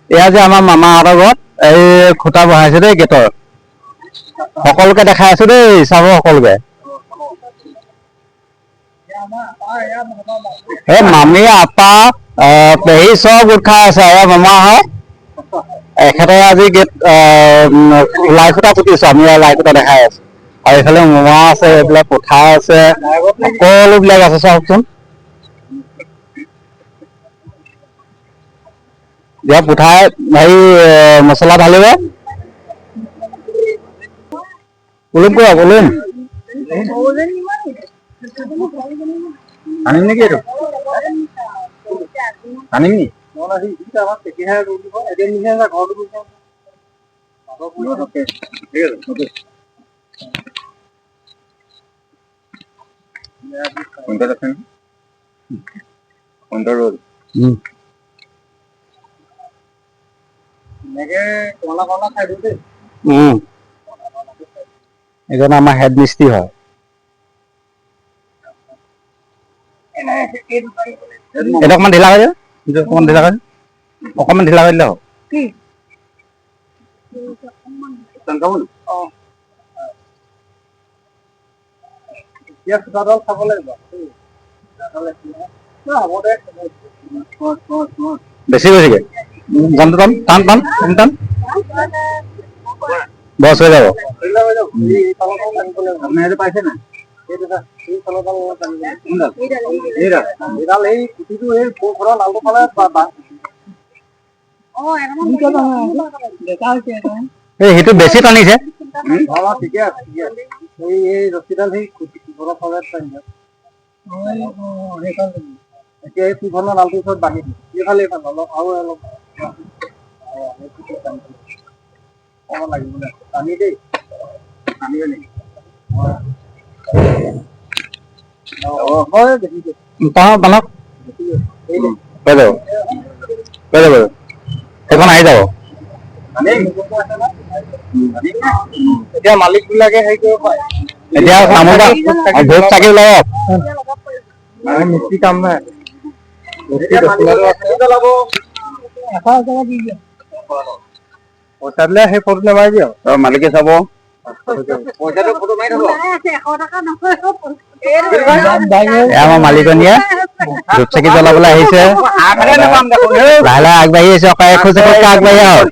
এয়া যে আমাৰ মামাহঁতৰ ঘৰত এই খুঁটা বহাইছে দেই গেটৰ সকলোকে দেখাই আছো দেই চাব সকলোকে এই মামী আপা পেহী চব গোট খাই আছে এয়া মামা হয় এখেতে আজি গেট লাই খুঁটা পুতিছো আমি লাই খুঁটা দেখাই আছো আৰু এইফালে মামা আছে এইবিলাক পথাৰ আছে সকলোবিলাক আছে চাওকচোন দিয়া পুঠাই হেৰি মছলা ঢালিব উলুম কৰা উলুম আনিম নেকি এইটো আনিম নি এজন আমাৰ হেড মিস্ত্ৰী হয় এটা অকমান ঢিলা কৰি অকমান ঢিলা কৰিলে হওক বেছি গৈছেগে জানটো টান টান টান টান বস হৈ যাব পাইছে না সেইটো বেছি টানিছে ঠিকে আছে ৰছীডাল সেই এতিয়া এই পুখনৰ নালটোৰ ওচৰত বান্ধি এইফালে এইফালে অলপ আৰু অলপ লাগিব টানি দেই টানিবে নেকি সেইখন আহি যাব এতিয়া মালিক বিলাকে হেৰি কৰিব পাৰে এতিয়া ভোট চাকি ওলাব মিস্ত্ৰী কাম নাই পইচা দিলে সেই ফটো নামাৰি দিয়ক মালিকে চাব আমাৰ মালিকনীয়ে ধূপ চাকি জ্বলাবলৈ আহিছে লাহে লাহে আগবাঢ়ি আহিছে এখোজ এখোজকে আগবাঢ়ি আহক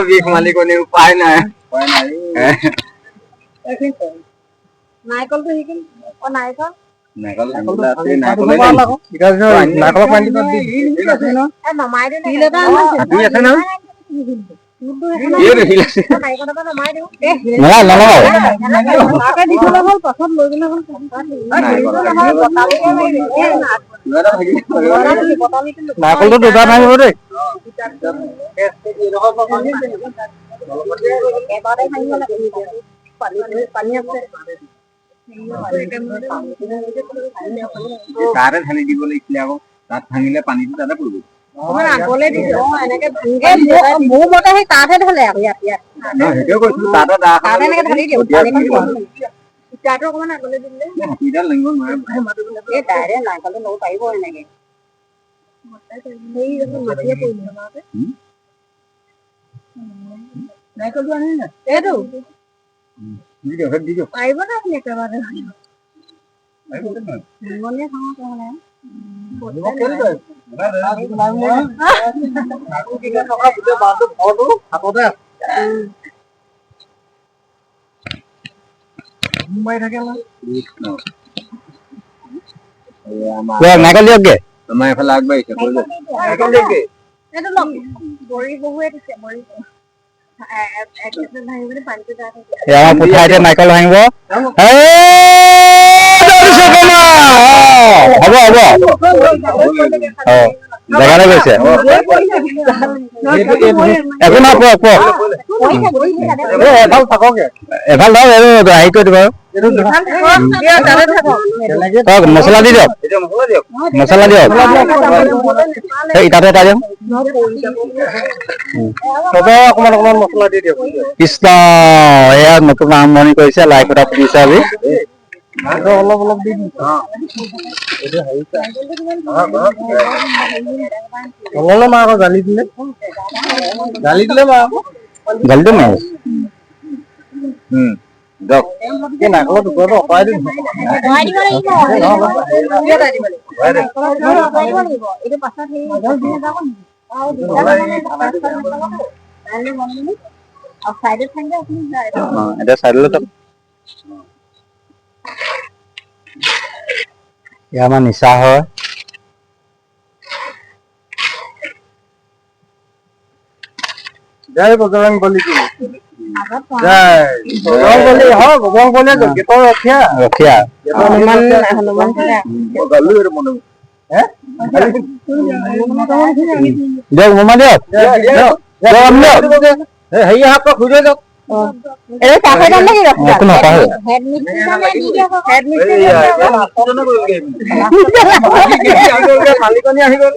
বিষ মালিকনী উপায় নাই নাৰিকলটো শিকিম নাৰিকল নাৰিকলটো দুটা নাহিব দেই তাৰে ঢালি দিব লাগিছিলে আকৌ তাত ভাঙিলে পানীটো তাতে পৰিব মোৰ মতে সেই তাতহে ঢালে আকৌ ইয়াত সেইটোৱে কৈছো তাতে ঢালি দিওঁ ইটাটো অকমান আগলৈ দিলে হাতীডাল লাগিব নোৱাৰে এই ডাইৰে নাৰিকলটো ল'ব পাৰিব এনেকে মাটিয়ে পৰিব নাৰিকলটো আনিলে না এইটো পাৰিব না আপুনি একেবাৰে নাৰিকল দিয়কগে আমাৰ এইফালে আগবাঢ়িছে পুঠাইতে নাৰিকল ভাঙিব হ'ব হ'ব জেগালৈ গৈছে একো নহয় এফাল ধৰক হেৰি কৰি দিব মছলা দি দিয়ক মছলা দিয়ক সেই ইটাতে এটা দিয়ক তবে অকমান অকমান মছলা দি দিয়ক কৃষ্ণ এয়া নতুন আৰম্ভণি কৰিছে লাই কটা পুতিছে আজি অলপ অলপ দি দিম অলপ মা আকৌ গালি দিলে মা গালিটো নাই দিয়ক এই নাকলৰ টুকুৰাটো অঁতৰাই দিম এতিয়া চাইডলৈ যাম এয়া আমাৰ নিচা হয় জয় বজৰং বলি বজৰং বলি গেটৰ ৰখীয়া হনুমান দিয়ক মোমা দিয়ক হেৰি হাত খুঁজে যাওক মালিকনী আহি গল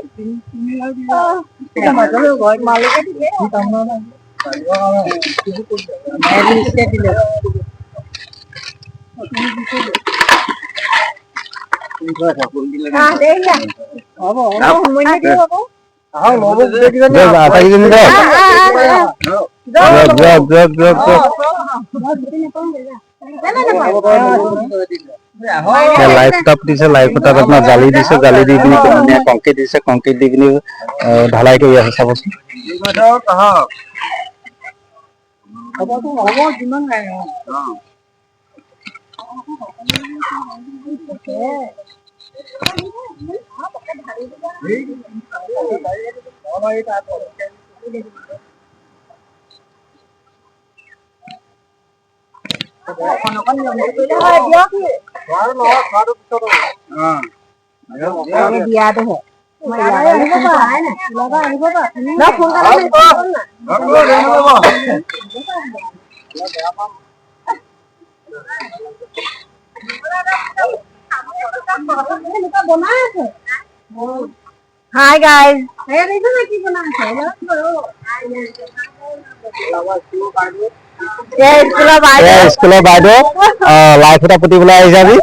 লাইফ টপ দিছে লাইফ টপ আপোনাৰ জালি দিছে জালি দি পিনি কংক্ৰিট দিছে কংক্ৰিট দি পিনি ঢালাই কৰি আছে চাবচোন Hi guys. স্কুলৰ বাইদেউ লাইফ এটা পুতিবলৈ আহিছে আজি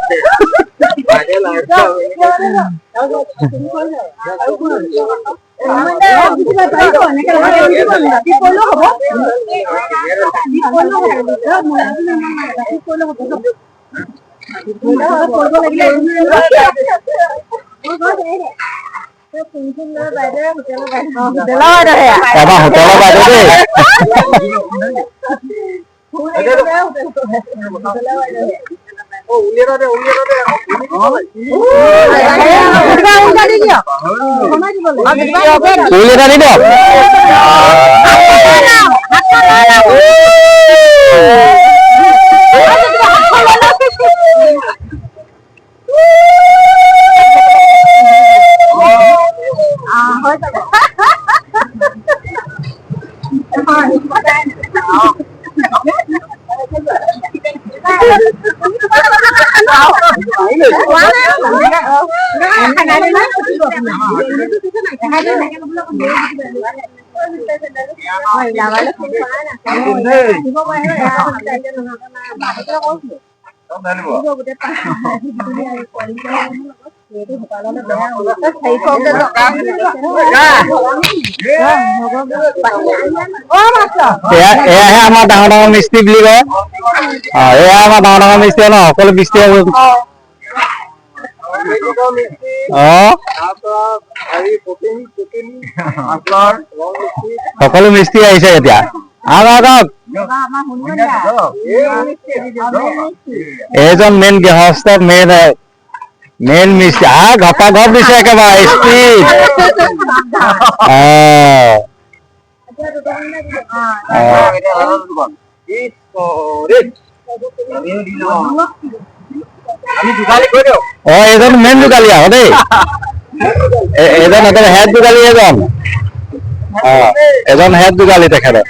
এবাৰ হোটেলৰ বাইদেউ দেই এয়াহে আমাৰ ডাঙৰ ডাঙৰ মিস্ত্ৰী বুলি কয় এয়া আমাৰ ডাঙৰ ডাঙৰ মিস্ত্ৰী ন সকলো মিস্ত্ৰী সকলো মিস্ত্ৰী আহিছে এতিয়া এইজন মেইন গৃহস্থ মেইন মিস্ত্ৰী ঘপা ঘপ দিছে একেবাৰে স্পীড এইজন মেইন যোগালী আৰু দেই এজন হেড যোগালী এজন হেড যোগালী তেখেতে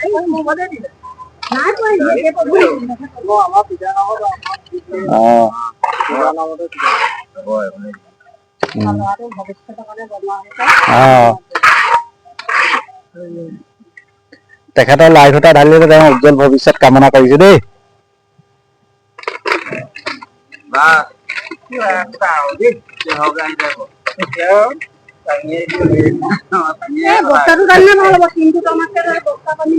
তেখেতৰ লাই সূতা ঢালিলে তেওঁ উজ্জ্বল ভৱিষ্যত কামনা কৰিছো দেই। বস্তাটো টানিলে ভাল হ'ব, কিন্তু টমাতকে বস্তা টানি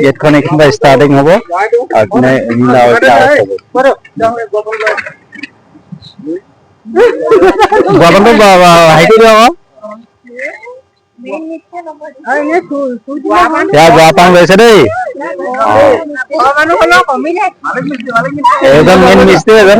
গেটখন এইখিনিৰ পৰা ষ্টাৰ্টিং হ'ব আৰু নীলা হেৰি কৰি দিয়ক যোৱা পাওঁ গৈছে দেই। এজন মেইন মিস্ত্ৰী এজন